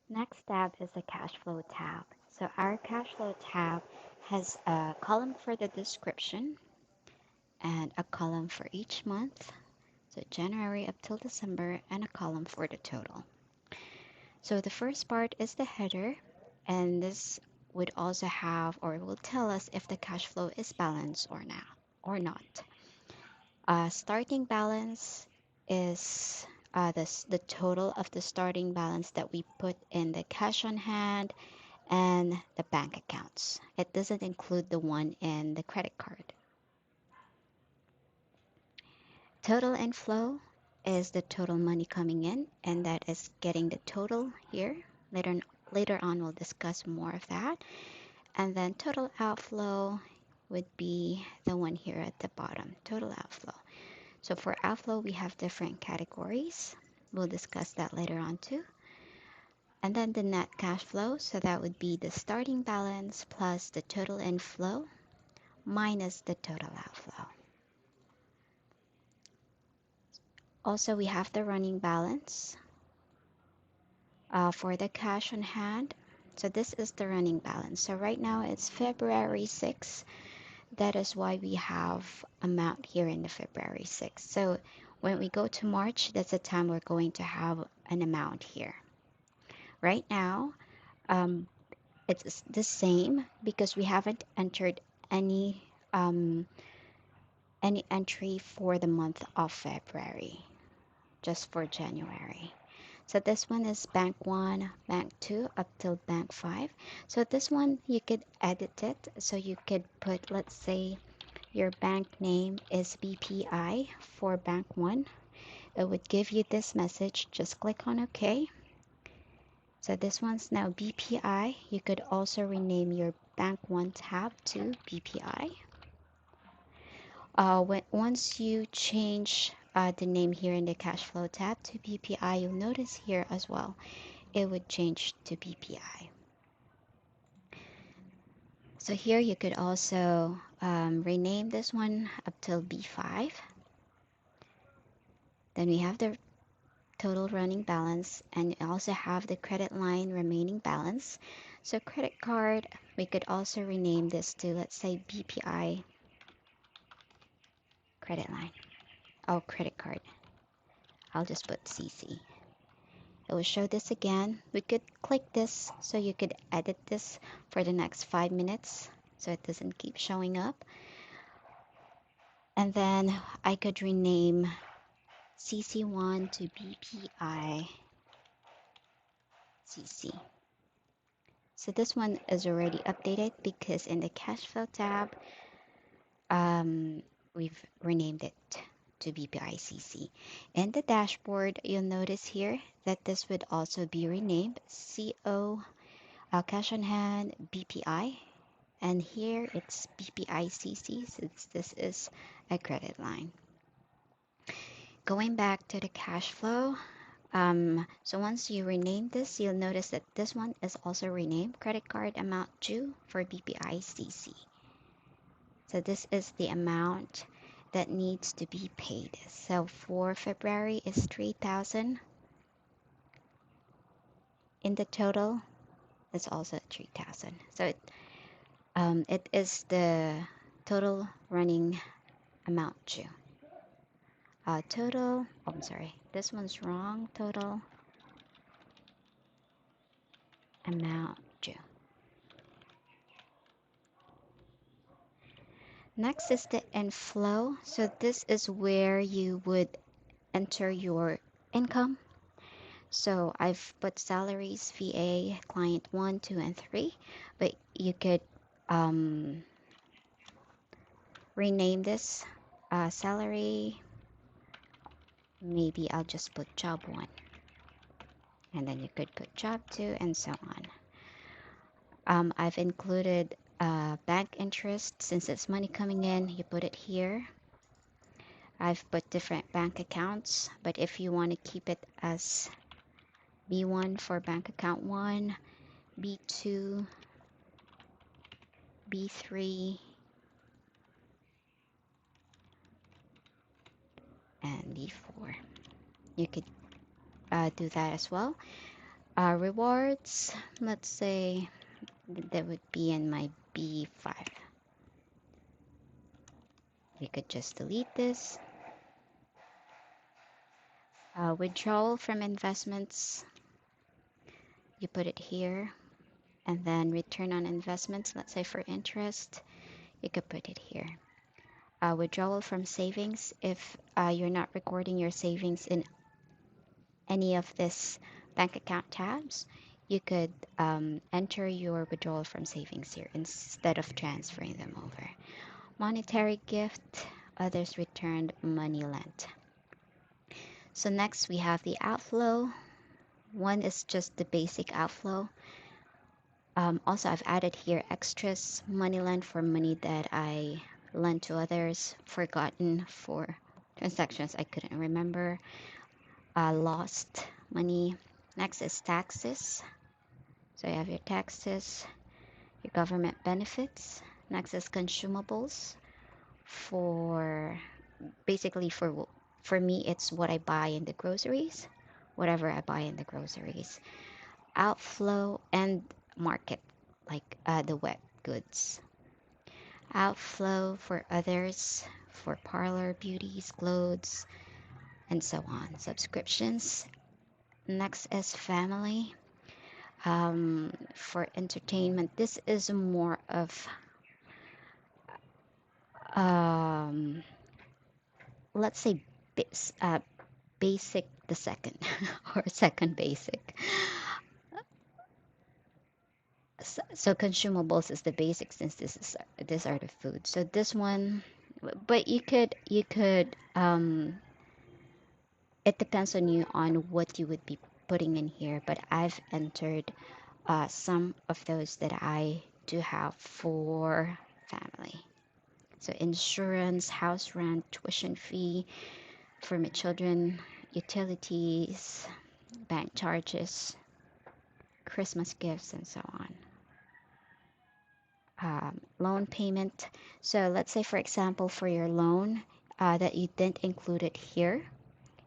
Next tab is the cash flow tab. So our cash flow tab has a column for the description and a column for each month. So January up till December and a column for the total. So the first part is the header, and this would also have or will tell us if the cash flow is balanced or not. Starting balance is the total of the starting balance that we put in the cash on hand and the bank accounts. It doesn't include the one in the credit card. Total inflow is the total money coming in, and that is getting the total here. Later on, we'll discuss more of that. And then total outflow would be the one here at the bottom, total outflow. So for outflow, we have different categories. We'll discuss that later on too. And then the net cash flow, so that would be the starting balance plus the total inflow minus the total outflow. Also, we have the running balance for the cash on hand. So this is the running balance. So right now it's February 6th. That is why we have amount here in the February 6th. So when we go to March, that's the time we're going to have an amount here. Right now, um, it's the same because we haven't entered any um, any entry for the month of February, just for January. So this one is bank 1, bank 2 up till bank 5. So this one you could edit it. So you could put, let's say your bank name is BPI for bank 1. It would give you this message. Just click on OK. So this one's now BPI. You could also rename your bank 1 tab to BPI. Once you change the name here in the cash flow tab to BPI, you'll notice here as well, it would change to BPI. So here you could also rename this one up till B5. Then we have the total running balance, and you also have the credit line remaining balance. So credit card, we could also rename this to, let's say, BPI credit line. Oh, credit card. I'll just put CC. It will show this again. We could click this so you could edit this for the next 5 minutes so it doesn't keep showing up. And then I could rename CC1 to BPI CC. So this one is already updated because in the cash flow tab, we've renamed it to BPI CC. In the dashboard, you'll notice here that this would also be renamed CO cash on hand BPI, and here it's BPI CC since this is a credit line. Going back to the cash flow, so once you rename this, you'll notice that this one is also renamed credit card amount due for BPI CC. So this is the amount that needs to be paid. So for February is 3,000. In the total, it's also 3,000. So it is the total running amount due. Total, oh, I'm sorry, this one's wrong. Total amount due. Next is the inflow. So this is where you would enter your income. So I've put salaries, VA, client 1, 2, and 3, but you could rename this salary. Maybe I'll just put job 1, and then you could put job 2, and so on. I've included bank interest since it's money coming in. You put it here. I've put different bank accounts, but if you want to keep it as B1 for bank account 1, B2, B3, and B4. You could do that as well. Rewards, let's say that would be in my B5. You could just delete this. Withdrawal from investments, you put it here. And then return on investments, let's say for interest, you could put it here. Withdrawal from savings, if you're not recording your savings in any of this bank account tabs, you could enter your withdrawal from savings here instead of transferring them over. Monetary gift, others returned, money lent. So next we have the outflow. One is just the basic outflow. Also, I've added here extras, money lent for money that I lent to others, forgotten for transactions I couldn't remember, lost money. Next is taxes. So you have your taxes, your government benefits. Next is consumables for basically for me it's what I buy in the groceries, whatever I buy in the groceries. Outflow and market, like the wet goods. Outflow for others, for parlor, beauties, clothes, and so on. Subscriptions. Next is family. For entertainment, this is more of um, let's say basic the second or second basic. So consumables is the basic since these are the food. So this one, but you could it depends on you on what you would be putting in here. But I've entered some of those that I do have for family. So insurance, house rent, tuition fee for my children, utilities, bank charges, Christmas gifts, and so on. Loan payment. So let's say, for example, for your loan that you didn't include it here,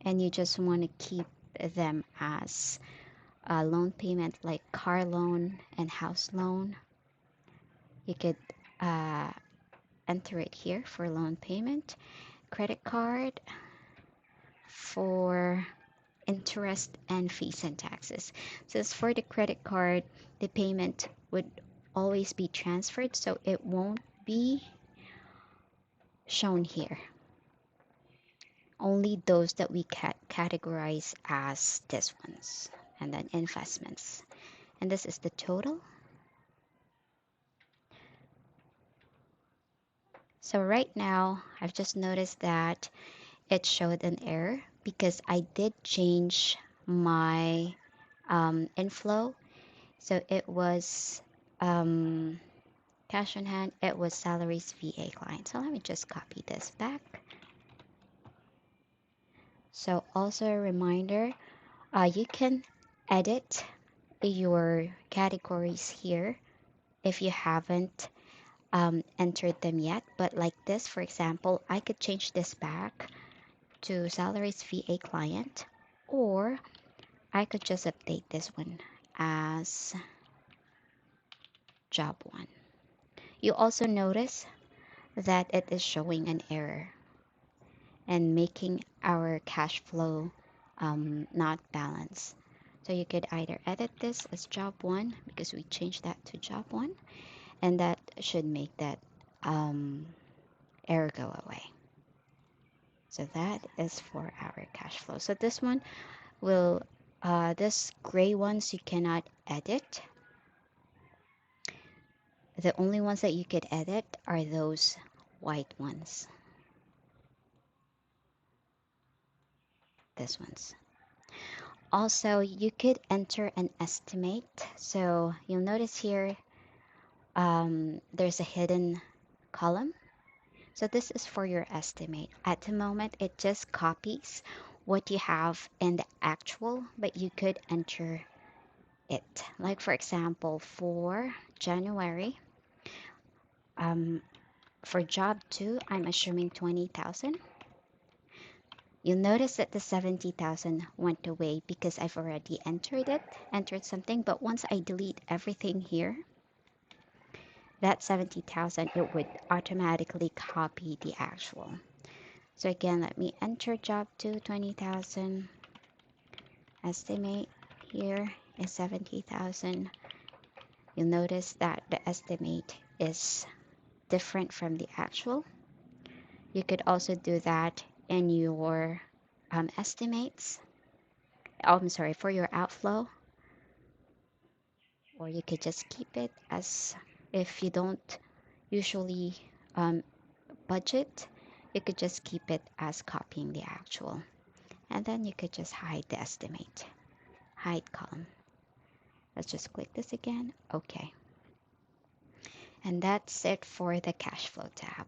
and you just want to keep them as a loan payment, like car loan and house loan. You could uh, enter it here for loan payment. Credit card for interest and fees and taxes. So as for the credit card, the payment would always be transferred, so it won't be shown here. Only those that we categorize as this ones. And then investments. And this is the total. So right now, I've just noticed that it showed an error because I did change my inflow. So it was cash on hand, it was salaries VA client. So let me just copy this back. So also a reminder, you can edit your categories here if you haven't entered them yet. But like this, for example, I could change this back to salaries VA client, or I could just update this one as job one. You also notice that it is showing an error and making our cash flow not balanced. So you could either edit this as job one because we changed that to job one, and that should make that error go away. So that is for our cash flow. So this one will, this gray ones you cannot edit. The only ones that you could edit are those white ones. This ones. Also, you could enter an estimate. So you'll notice here there's a hidden column. So this is for your estimate. At the moment, it just copies what you have in the actual, but you could enter it. Like for example, for January, for job 2, I'm assuming 20,000. You'll notice that the 70,000 went away because I've already entered something. But once I delete everything here, that 70,000, it would automatically copy the actual. So again, let me enter job 2, 20,000. Estimate here is 70,000. You'll notice that the estimate is different from the actual. You could also do that in your estimates. Oh, I'm sorry, for your outflow, or you could just keep it as, if you don't usually um, budget, you could just keep it as copying the actual. And then you could just hide the estimate, hide column. Let's just click this again. Okay. And that's it for the cash flow tab.